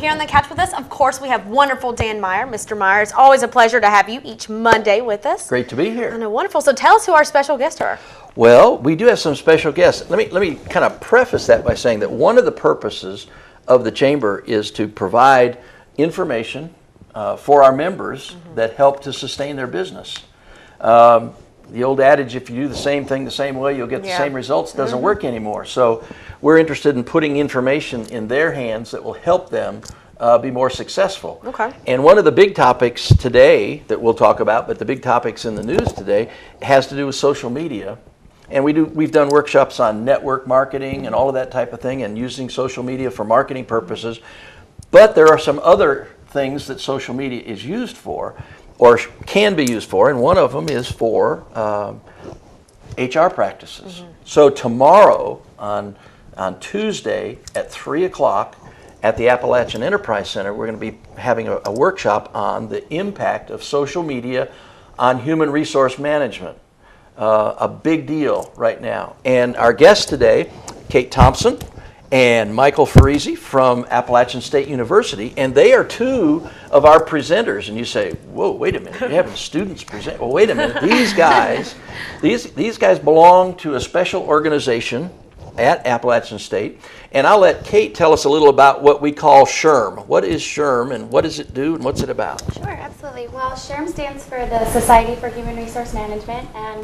Here on the couch with us, of course, we have wonderful Dan Meyer. Mr. Meyer, it's always a pleasure to have you each Monday with us. Great to be here. I know, wonderful. So tell us who our special guests are. Well, we do have some special guests. Let me kind of preface that by saying that one of the purposes of the Chamber is to provide information for our members that help to sustain their business. The old adage, if you do the same thing the same way, you'll get the same results, doesn't work anymore. So we're interested in putting information in their hands that will help them be more successful. Okay. And one of the big topics today that we'll talk about, but the big topics in the news today, has to do with social media. And we've done workshops on network marketing and all of that type of thing and using social media for marketing purposes. But there are some other things that social media is used for or can be used for, and one of them is for HR practices. So tomorrow on Tuesday at 3 o'clock at the Appalachian Enterprise Center, we're going to be having a workshop on the impact of social media on human resource management. A big deal right now. And our guests today, Kate Thompson and Michael Farisi from Appalachian State University, and they are two of our presenters. And you say, whoa, wait a minute, you're having students present. Well, wait a minute, these guys belong to a special organization at Appalachian State. And I'll let Kate tell us a little about what we call SHRM. What is SHRM and what does it do and what's it about? Sure, absolutely. Well, SHRM stands for the Society for Human Resource Management, and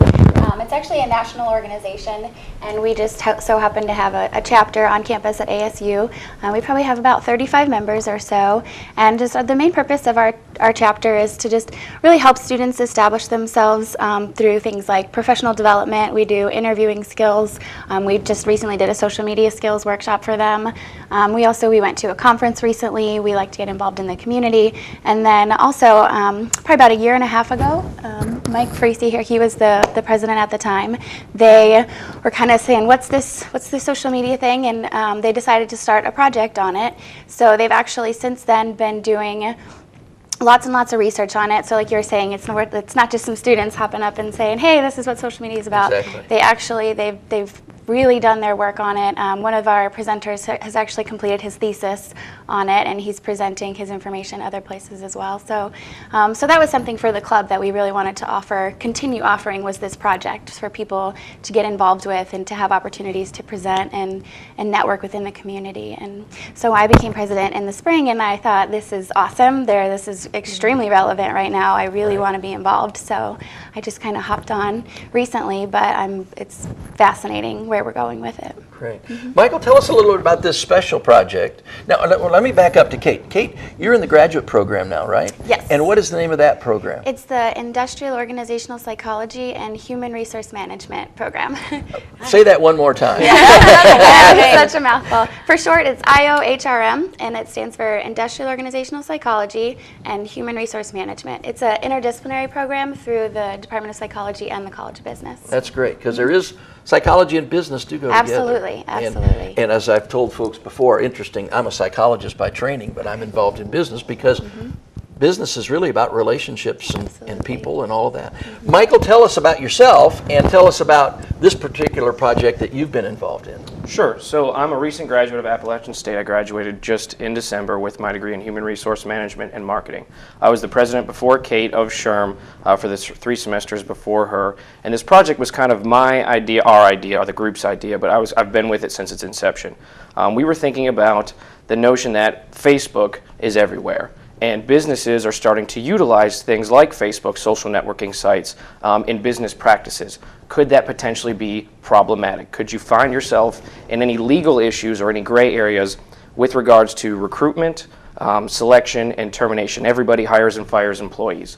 it's actually a national organization, and we just so happen to have a chapter on campus at ASU. We probably have about 35 members or so, and just the main purpose of our chapter is to just really help students establish themselves through things like professional development. We do interviewing skills. We just recently did a social media skills workshop for them. We went to a conference recently. We like to get involved in the community. And then also, probably about a year and a half ago, Mike Farisi here, he was the president at the time. They were kind of saying, what's this social media thing? And they decided to start a project on it. So they've actually since then been doing lots and lots of research on it. So like you were saying, it's not just some students hopping up and saying, hey, this is what social media is about. Exactly. They've really done their work on it. One of our presenters has actually completed his thesis on it, and he's presenting his information other places as well. So that was something for the club that we really wanted to continue offering, was this project for people to get involved with and to have opportunities to present and network within the community. And so I became president in the spring, and I thought, this is awesome. This is extremely relevant right now. I really want to be involved. So I just kind of hopped on recently, but it's fascinating where we're going with it. Great. Michael, tell us a little bit about this special project. Now, let me back up to Kate. Kate, you're in the graduate program now, right? Yes. And what is the name of that program? It's the Industrial Organizational Psychology and Human Resource Management program. Say that one more time. It's such a mouthful. For short, it's IOHRM, and it stands for Industrial Organizational Psychology and Human Resource Management. It's an interdisciplinary program through the Department of Psychology and the College of Business. That's great, because there is psychology and business do go together. Absolutely. And as I've told folks before, interesting, I'm a psychologist by training, but I'm involved in business because business is really about relationships and people and all of that. Michael, tell us about yourself and tell us about this particular project that you've been involved in. Sure. So I'm a recent graduate of Appalachian State. I graduated just in December with my degree in Human Resource Management and Marketing. I was the president before Kate of SHRM for the 3 semesters before her. And this project was kind of my idea, our idea, or the group's idea, but I've been with it since its inception. We were thinking about the notion that Facebook is everywhere. And businesses are starting to utilize things like Facebook, social networking sites, in business practices. Could that potentially be problematic? Could you find yourself in any legal issues or any gray areas with regards to recruitment, selection, and termination? Everybody hires and fires employees.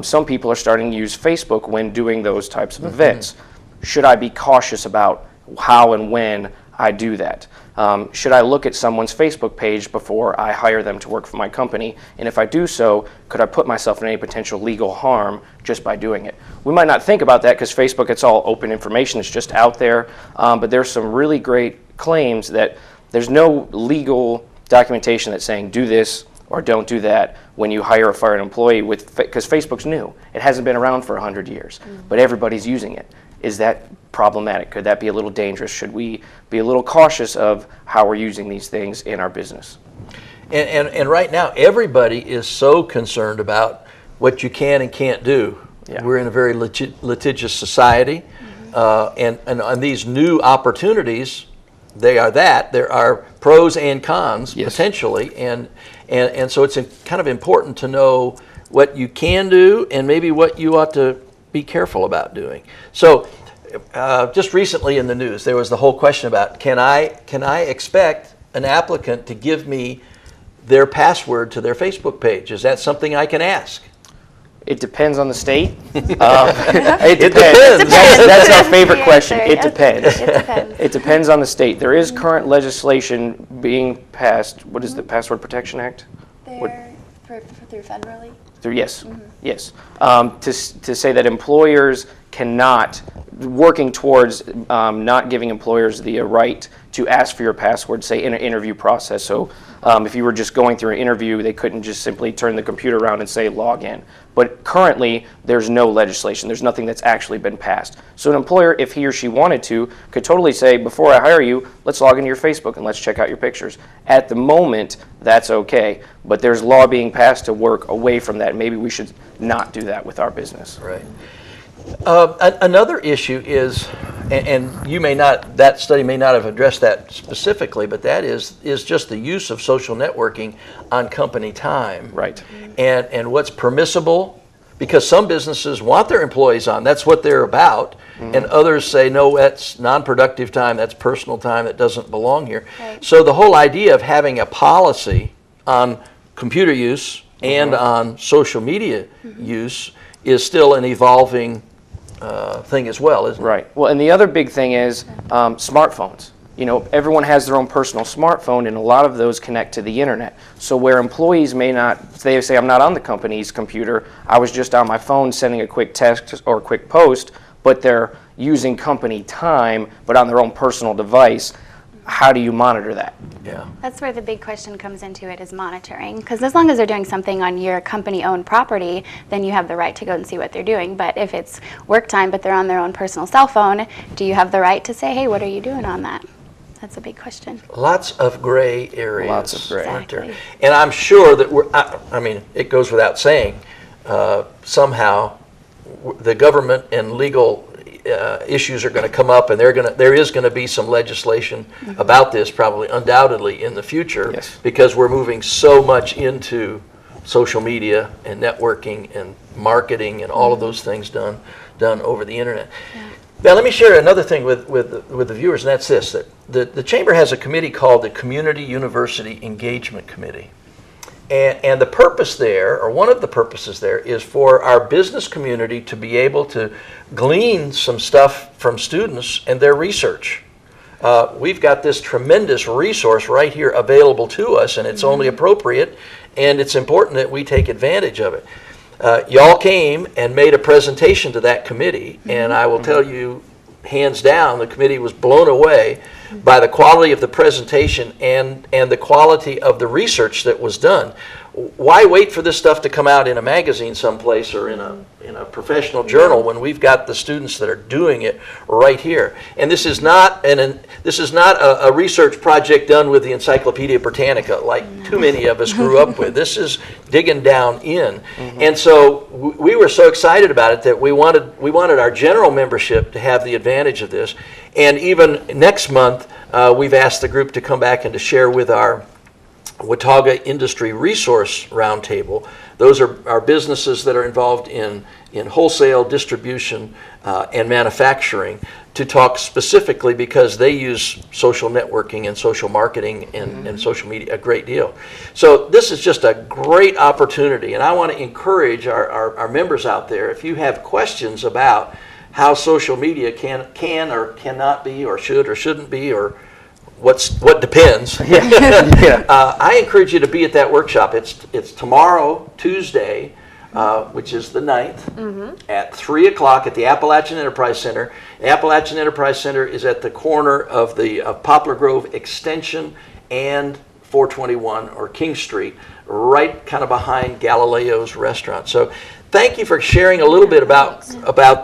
Some people are starting to use Facebook when doing those types of events. Should I be cautious about how and when I do that? Should I look at someone's Facebook page before I hire them to work for my company? And if I do so, could I put myself in any potential legal harm just by doing it? We might not think about that because Facebook, it's all open information. It's just out there. But there's some really great claims that there's no legal documentation that's saying do this or don't do that when you hire or fire an employee, because Facebook's new. It hasn't been around for 100 years, but everybody's using it. Is that problematic? Could that be a little dangerous? Should we be a little cautious of how we're using these things in our business? And right now, everybody is so concerned about what you can and can't do. Yeah. We're in a very litigious society, and these new opportunities, there are pros and cons potentially, and so it's kind of important to know what you can do and maybe what you ought to be careful about doing. So just recently in the news, there was the whole question about can I expect an applicant to give me their password to their Facebook page? Is that something I can ask? It depends on the state. It depends. That's our favorite question. It depends. It depends. It depends on the state. There is current legislation being passed. What is the Password Protection Act? They're through federally. Yes. To say that employers cannot, working towards not giving employers the right to ask for your password, say in an interview process. So if you were just going through an interview, they couldn't just simply turn the computer around and say log in. But currently, there's no legislation. There's nothing that's actually been passed. So an employer, if he or she wanted to, could totally say, before I hire you, let's log into your Facebook and let's check out your pictures. At the moment, that's okay. But there's law being passed to work away from that. Maybe we should not do that with our business. Right. Another issue is, and you may not, that study may not have addressed that specifically, but that is just the use of social networking on company time. Right. And what's permissible, because some businesses want their employees on, that's what they're about, and others say, no, that's non-productive time, that's personal time, that doesn't belong here. Right. So the whole idea of having a policy on computer use and on social media use is still an evolving thing as well, isn't it? Right. Well, and the other big thing is smartphones. You know, everyone has their own personal smartphone, and a lot of those connect to the internet. So where employees may not, they say, I'm not on the company's computer, I was just on my phone sending a quick text or a quick post, but they're using company time, but on their own personal device. How do you monitor that? Yeah. That's where the big question comes into it, is monitoring. Because as long as they're doing something on your company-owned property, then you have the right to go and see what they're doing. But if it's work time, but they're on their own personal cell phone, do you have the right to say, hey, what are you doing on that? That's a big question. Lots of gray areas. Lots of gray. aren't there? Exactly. And I'm sure that I mean, it goes without saying, somehow the government and legal issues are going to come up, and there is going to be some legislation about this, probably undoubtedly in the future, because we're moving so much into social media and networking and marketing and all of those things done over the internet. Yeah. Now let me share another thing with the viewers, and that's this: that the Chamber has a committee called the Community University Engagement Committee. And the purpose there, or one of the purposes there, is for our business community to be able to glean some stuff from students and their research. We've got this tremendous resource right here available to us, and it's only appropriate, and it's important that we take advantage of it. Y'all came and made a presentation to that committee, and I will tell you, hands down, the committee was blown away by the quality of the presentation and the quality of the research that was done. Why wait for this stuff to come out in a magazine someplace or in a professional journal when we've got the students that are doing it right here? And this is not a research project done with the Encyclopedia Britannica like too many of us grew up with. This is digging down in. And so we were so excited about it that we wanted our general membership to have the advantage of this. And even next month, we've asked the group to come back and to share with our Watauga Industry Resource Roundtable. Those are businesses that are involved in wholesale distribution and manufacturing, to talk specifically because they use social networking and social marketing and social media a great deal. So this is just a great opportunity, and I want to encourage our members out there, if you have questions about how social media can or cannot be, or should or shouldn't be, or what depends. I encourage you to be at that workshop. It's tomorrow, Tuesday, which is the 9th, at 3 o'clock at the Appalachian Enterprise Center. The Appalachian Enterprise Center is at the corner of the Poplar Grove Extension and 421 or King Street, right kind of behind Galileo's restaurant. So thank you for sharing a little bit about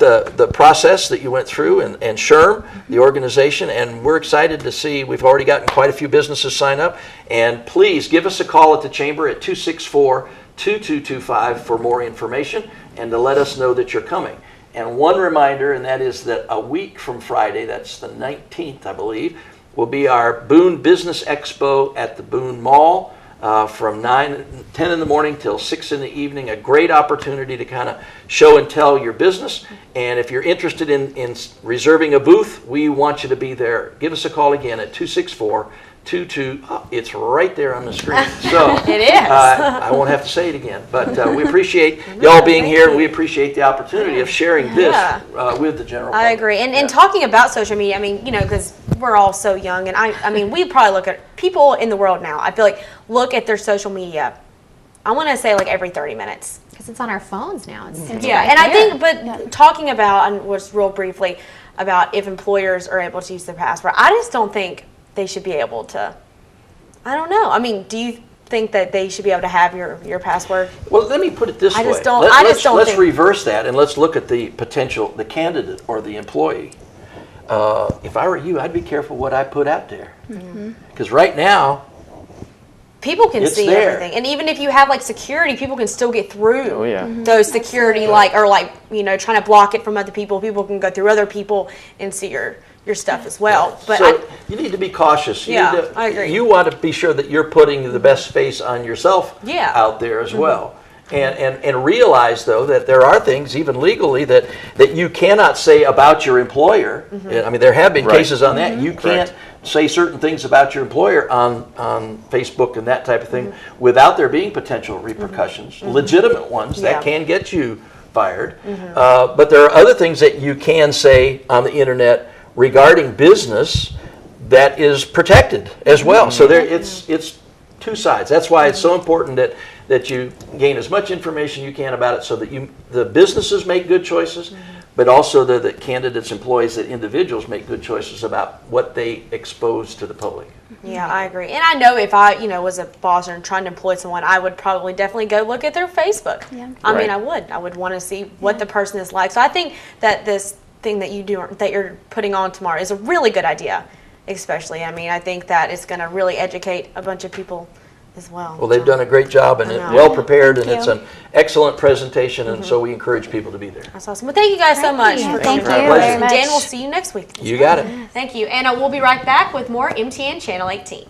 the process that you went through and SHRM, the organization, and we're excited to see, we've already gotten quite a few businesses sign up, and please give us a call at the Chamber at 264-2225 for more information and to let us know that you're coming. And one reminder, and that is that a week from Friday, that's the 19th, I believe, will be our Boone Business Expo at the Boone Mall from 10 in the morning till 6 in the evening. A great opportunity to kind of show and tell your business. And if you're interested in reserving a booth, we want you to be there. Give us a call again at 264-22. It's right there on the screen. So It is. I won't have to say it again. But we appreciate y'all being here. We appreciate the opportunity of sharing this with the general public. I agree. And talking about social media, I mean, you know, because we're all so young, and I mean, we probably look at people in the world now, I feel like, look at their social media, I want to say like every 30 minutes. Because it's on our phones now. It's Yeah, right and I there. think, but talking about, and was real briefly, about if employers are able to use their password, I just don't think they should be able to, I don't know. I mean, do you think that they should be able to have your password? Well, let me put it this way. just don't- Let's think- reverse that and let's look at the potential, the candidate or the employee. If I were you, I'd be careful what I put out there. Because right now, People can It's see there. everything, and even if you have like security, people can still get through. Oh, yeah. Those security, like, or like, you know, trying to block it from other people. People can go through other people and see your stuff as well. But so you need to be cautious. You Yeah, need to, I agree. You want to be sure that you're putting the best face on yourself Yeah. out there as well. And realize, though, that there are things, even legally, that you cannot say about your employer. I mean, there have been Right. cases on that. You can't say certain things about your employer on Facebook and that type of thing without there being potential repercussions, legitimate ones Yeah. that can get you fired. But there are other things that you can say on the internet regarding business that is protected as well. So there, it's two sides. That's why it's so important that you gain as much information you can about it, so that the businesses make good choices, but also the candidates, employees, that individuals make good choices about what they expose to the public. yeah, I agree. And I know if I, you know, was a boss and trying to employ someone, I would probably definitely go look at their Facebook. Yeah. I mean, Right. I would want to see what the person is like. So I think that this thing that you're putting on tomorrow is a really good idea. Especially, I mean, I think that it's going to really educate a bunch of people as well. Well, they've done a great job and I know. well prepared, and Thank it's you. an excellent presentation, and so we encourage people to be there. That's awesome. Well, thank you guys so much. you. for Thank coming. you very much. Dan, we'll see you next week. You got it. Thank you. And we'll be right back with more MTN Channel 18.